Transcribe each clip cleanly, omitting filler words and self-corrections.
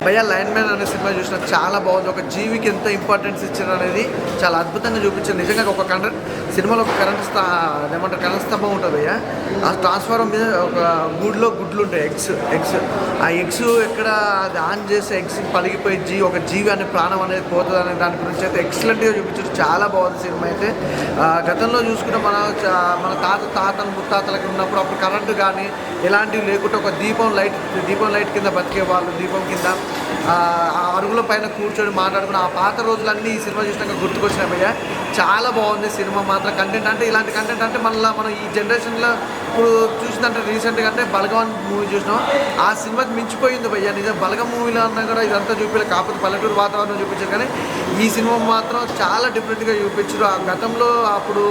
భయ్యా line man అనే cinema చూసిన చాలా బాగుంది. ఒక జీవికి ఎంత ఇంపార్టెన్స్ ఇచ్చారు అనేది చాలా అద్భుతంగా చూపించారు. నిజంగా ఒక సినిమాలో ఒక కరెంట్ స్తంభం ఉంటుంది భయ్యా. ఆ ట్రాన్స్ఫార్మర్ మీద ఒక గుడ్లు ఉంటాయి, ఎగ్స్. ఆ ఎగ్స్ ఎక్కడ అది ఆన్ చేస్తే ఎగ్స్ పలిగిపోయి ఒక జీవి అనే ప్రాణం అనేది పోతుంది అనే దాని గురించి అయితే ఎక్సలెంట్గా చూపించారు. చాలా బాగుంది సినిమా అయితే. గతంలో చూసుకుంటే మన తాతలు ముత్తాతలకి ఉన్నప్పుడు అప్పుడు కరెంటు కానీ ఎలాంటివి లేకుండా ఒక దీపం లైట్ కింద బతికే వాళ్ళు, దీపం కింద అరుగుల పైన కూర్చొని మాట్లాడుకుని ఆ పాత రోజులన్నీ ఈ సినిమా చూసినాక గుర్తుకొచ్చినాయి భయ్యా. చాలా బాగుంది సినిమా మాత్రం. కంటెంట్ అంటే ఇలాంటి కంటెంట్ అంటే మళ్ళీ మనం ఈ జనరేషన్లో ఇప్పుడు చూసిందంటే రీసెంట్గా అంటే బలగం మూవీ చూసినాం, ఆ సినిమాకి మించిపోయింది భయ్యా. నిజం బలగం మూవీలో అన్నా కూడా ఇదంతా చూపించలేదు, కాకపోతే పల్లెటూరు వాతావరణం చూపించారు. కానీ ఈ సినిమా మాత్రం చాలా డిఫరెంట్గా చూపించారు. ఆ గతంలో అప్పుడు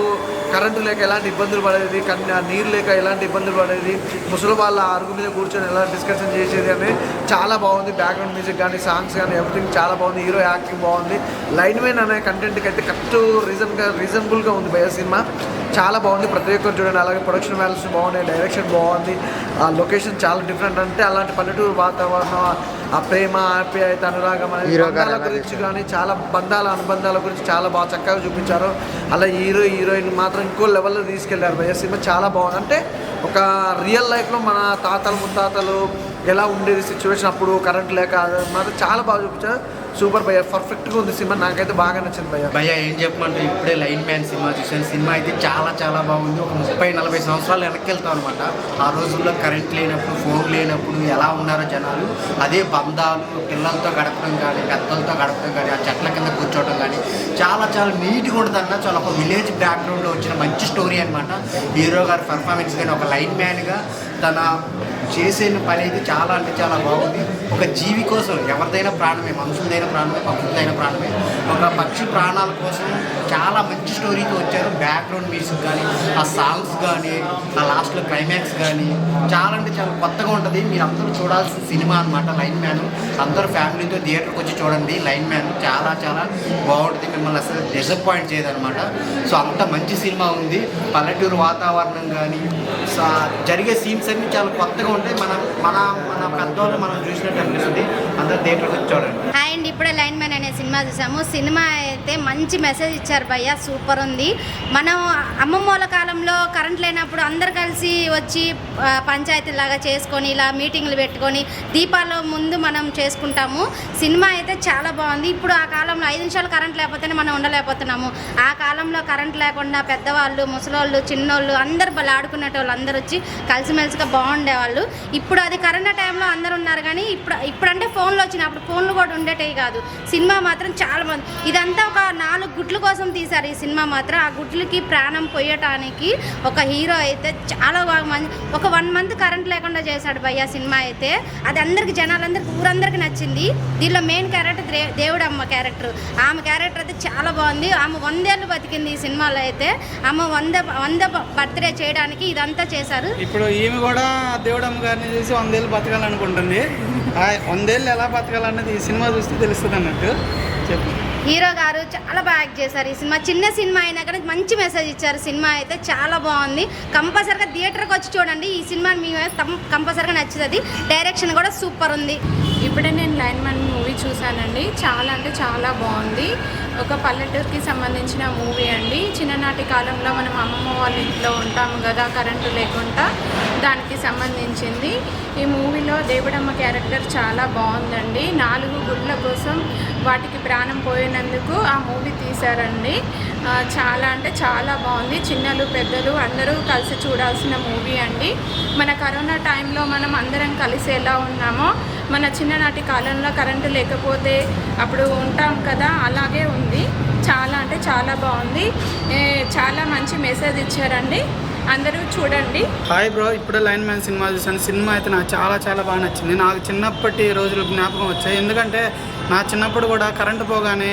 కరెంటు లేక ఎలాంటి ఇబ్బందులు పడేది, నీరు లేక ఎలాంటి ఇబ్బందులు పడేది, ముసలి వాళ్ళ అరుగు మీద కూర్చొని ఎలా డిస్కషన్ చేసేది అని చాలా బాగుంది. బ్యాక్గ్రౌండ్ మ్యూజిక్ కానీ సాంగ్స్ కానీ ఎవ్రీథింగ్ చాలా బాగుంది. హీరో యాక్టింగ్ బాగుంది. లైన్ మ్యాన్ అనే కంటెంట్కి అయితే రీజనబుల్గా ఉంది భయ్యా సినిమా. చాలా బాగుంది, ప్రతి ఒక్కరు చూడండి. అలాగే ప్రొడక్షన్ వాల్యూస్ బాగున్నాయి, డైరెక్షన్ బాగుంది, ఆ లొకేషన్ చాలా డిఫరెంట్. అంటే అలాంటి పల్లెటూరు వాతావరణం, ఆ ప్రేమ ఆప్యాయత అనురాగం అనేది బంధాల గురించి కానీ చాలా అనుబంధాల గురించి చాలా బాగా చక్కగా చూపించారు. అలా హీరోయిన్ మాత్రం ఇంకో లెవెల్లో తీసుకెళ్లారు భయ్యా. సినిమా చాలా బాగుంది. అంటే ఒక రియల్ లైఫ్లో మన తాతలు ముత్తాతలు ఎలా ఉండేది సిచ్యువేషన్ అప్పుడు కరెంట్ లేక మాత్రం చాలా బాగా చూపించారు. సూపర్ భయ్యా, పర్ఫెక్ట్గా ఉంది సినిమా. నాకైతే బాగా నచ్చింది భయ్యా. ఏం చెప్పమంటే ఇప్పుడే లైన్ మ్యాన్ సినిమా చూసాను. సినిమా అయితే చాలా బాగుంది. ఒక 30-40 సంవత్సరాలు వెనక్కి వెళ్తాం అనమాట. ఆ రోజుల్లో కరెంట్ లేనప్పుడు, ఫోన్ లేనప్పుడు ఎలా ఉన్నారో జనాలు, అదే బంధాలు, పిల్లలతో గడపడం కానీ, పెద్దలతో గడపడం కానీ, ఆ చెట్ల కింద కూర్చోవడం కానీ చాలా నీట్గా ఉంటుంది అన్న. చాలా ఒక విలేజ్ బ్యాక్గ్రౌండ్లో వచ్చిన మంచి స్టోరీ అనమాట. హీరో గారి పర్ఫార్మెన్స్ కానీ ఒక లైన్ మ్యాన్గా తన చేసే పని అయితే చాలా బాగుంది. ఒక జీవి కోసం ఎవరిదైనా ప్రాణమే, మనుషులదైన ప్రాణమే, పక్షులదైన ప్రాణమే, ఒక పక్షి ప్రాణాల కోసం చాలా మంచి స్టోరీతో వచ్చారు. బ్యాక్గ్రౌండ్ మ్యూజిక్ కానీ, ఆ సాంగ్స్ కానీ, ఆ లాస్ట్లో క్లైమాక్స్ కానీ చాలా కొత్తగా ఉంటుంది. మీరు అందరూ చూడాల్సిన సినిమా అనమాట లైన్ మ్యాన్. అందరూ ఫ్యామిలీతో థియేటర్కి వచ్చి చూడండి. లైన్ మ్యాన్ చాలా బాగుంటుంది. మిమ్మల్ని అసలు డిసప్పాయింట్ చేయదనమాట. సో అంత మంచి సినిమా ఉంది. పల్లెటూరు వాతావరణం కానీ జరిగే సీన్స్ అన్ని చాలా కొత్తగా ఉంటాయి. మన పెద్దవాళ్ళు మనం చూసినట్టు అనిపిస్తుంది. అందరూ థియేటర్కి వచ్చి చూడండి. హాయ్ అండి, ఇప్పుడే లైన్ మ్యాన్ అనే సినిమా చూసాము. సినిమా అయితే మంచి మెసేజ్ ఇచ్చారు భయ్యా, సూపర్ ఉంది. మనం అమ్మమ్మల కాలంలో కరెంట్ లేనప్పుడు అందరు కలిసి వచ్చి పంచాయతీలాగా చేసుకొని ఇలా మీటింగ్లు పెట్టుకొని దీపాల ముందు మనం చేసుకుంటాము. సినిమా అయితే చాలా బాగుంది. ఇప్పుడు ఆ కాలంలో 5 నిమిషాలు కరెంట్ లేకపోతేనే మనం ఉండలేకపోతున్నాము. ఆ కాలంలో కరెంట్ లేకుండా పెద్దవాళ్ళు, ముసలోళ్ళు, చిన్నోళ్ళు అందరు ఆడుకునేటోళ్ళు అందరూ వచ్చి కలిసిమెలిసిగా బాగుండేవాళ్ళు. ఇప్పుడు అది కరోనా టైంలో అందరు ఉన్నారు కానీ ఇప్పుడంటే ఫోన్లు వచ్చినప్పుడు ఫోన్లు కూడా ఉండేటివి కాదు. సినిమా మాత్రం చాలా బాగుంది. ఇదంతా ఒక 4 గుడ్ల కోసం తీశారు ఈ సినిమా మాత్రం. ఆ గుడ్లకి ప్రాణం పోయటానికి ఒక హీరో అయితే చాలా బాగా ఒక 1 మంత్ కరెంట్ లేకుండా చేశాడు భయ్యా సినిమా అయితే. అది అందరికి జనాలందరికీ ఊరందరికీ నచ్చింది. దీనిలో మెయిన్ క్యారెక్టర్ దేవుడమ్మ క్యారెక్టర్. ఆమె క్యారెక్టర్ అయితే చాలా బాగుంది. ఆమె 100 ఏళ్ళు బతికింది ఈ సినిమాలో అయితే. ఆమె 100 బర్త్డే చేయడానికి ఇదంతా చేశారు. ఇప్పుడు ఈమె కూడా దేవుడమ్మ గారిని చూసి 100 ఏళ్ళు బతకాలనుకుంటుంది. 100 ఏళ్ళు ఎలా బతకాలన్నది ఈ సినిమా చూస్తే తెలుస్తుంది అన్నట్టు చెప్పు. హీరో గారు చాలా బాగా యాక్ట్ చేశారు ఈ సినిమా. చిన్న సినిమా అయినా కానీ మంచి మెసేజ్ ఇచ్చారు. సినిమా అయితే చాలా బాగుంది. కంపల్సరిగా థియేటర్కి వచ్చి చూడండి. ఈ సినిమా మీ కంపల్సరిగా నచ్చుతుంది. డైరెక్షన్ కూడా సూపర్ ఉంది. ఇప్పుడే నేను లైన్ మ్యాన్ మూవీ చూశానండి. చాలా అంటే చాలా బాగుంది. ఒక పల్లెటూరుకి సంబంధించిన మూవీ అండి. చిన్ననాటి కాలంలో మనం అమ్మమ్మ వాళ్ళ ఇంట్లో ఉంటాము కదా కరెంటు లేకుండా, దానికి సంబంధించింది. ఈ మూవీలో దేవుడమ్మ క్యారెక్టర్ చాలా బాగుందండి. 4 గుడ్ల కోసం వాటికి ప్రాణం పోయినందుకు ఆ మూవీ తీశారండి. చాలా అంటే చాలా బాగుంది. చిన్నలు పెద్దలు అందరూ కలిసి చూడాల్సిన మూవీ అండి. మన కరోనా టైంలో మనం అందరం కలిసి ఎలా ఉన్నామో మన చిన్ననాటి కాలంలో కరెంటు లేకపోతే అప్పుడు ఉంటాం కదా, అలాగే ఉంది. చాలా అంటే చాలా బాగుంది. చాలా మంచి మెసేజ్ ఇచ్చారండి. అందరూ చూడండి. హాయ్ బ్రో, ఇప్పుడే లైన్ మ్యాన్ సినిమా చూసాను. సినిమా అయితే నాకు చాలా బాగా నచ్చింది. నాకు చిన్నప్పటి రోజులు జ్ఞాపకం వచ్చాయి. ఎందుకంటే నా చిన్నప్పుడు కూడా కరెంటు పోగానే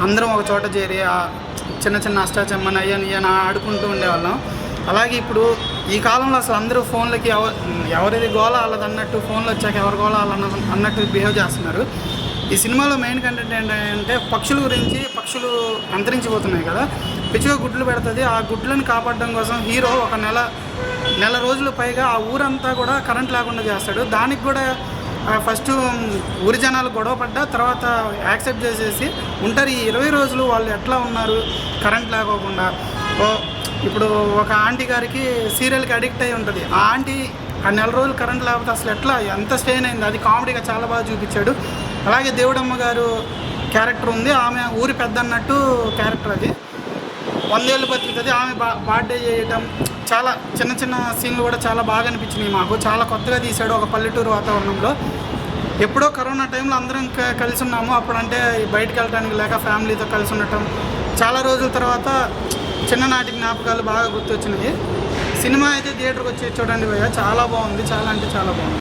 అందరం ఒక చోట చేరి చిన్న అష్టాచమ్మని అయ్యని ఆడుకుంటూ ఉండేవాళ్ళం. అలాగే ఇప్పుడు ఈ కాలంలో అసలు అందరూ ఫోన్లకి ఎవరిది గోళ వాళ్ళదన్నట్టు, ఫోన్లు వచ్చాక ఎవరి గోళ అన్నట్టు బిహేవ్ చేస్తున్నారు. ఈ సినిమాలో మెయిన్ కంటెంట్ ఏంటంటే పక్షుల గురించి. పక్షులు అంతరించిపోతున్నాయి కదా, పిచ్చుగా గుడ్లు పెడుతుంది. ఆ గుడ్లను కాపాడడం కోసం హీరో ఒక నెల రోజులు పైగా ఆ ఊరంతా కూడా కరెంట్ లేకుండా చేస్తాడు. దానికి కూడా ఫస్ట్ ఊరి జనాలు గొడవ పడ్డా తర్వాత యాక్సెప్ట్ చేసేసి ఉంటారు. ఈ 20 రోజులు వాళ్ళు ఎట్లా ఉన్నారు కరెంట్ లేకోకుండా. ఇప్పుడు ఒక ఆంటీ గారికి సీరియల్కి అడిక్ట్ అయి ఉంటుంది. ఆ ఆంటీ ఆ 1 నెల రోజులు కరెంట్ లేకపోతే అసలు ఎట్లా ఎంత స్ట్రెయిన్ అయింది, అది కామెడీగా చాలా బాగా చూపించాడు. అలాగే దేవుడమ్మ గారు క్యారెక్టర్ ఉంది, ఆమె ఊరి పెద్ద అన్నట్టు క్యారెక్టర్. అది 100 ఏళ్ళు బతుకుతుంది. ఆమె బర్త్డే చేయటం, చాలా చిన్న చిన్న సీన్లు కూడా చాలా బాగా అనిపించినాయి మాకు. చాలా కొత్తగా తీశాడు ఒక పల్లెటూరు వాతావరణంలో. ఎప్పుడో కరోనా టైంలో అందరం కలిసి ఉన్నాము. అప్పుడంటే బయటకు వెళ్ళడానికి లేక ఫ్యామిలీతో కలిసి ఉండటం, చాలా రోజుల తర్వాత చిన్ననాటి జ్ఞాపకాలు బాగా గుర్తొచ్చినాయి. సినిమా అయితే థియేటర్కి వచ్చి చూడండి భయ్య, చాలా బాగుంది, చాలా అంటే చాలా బాగుంది.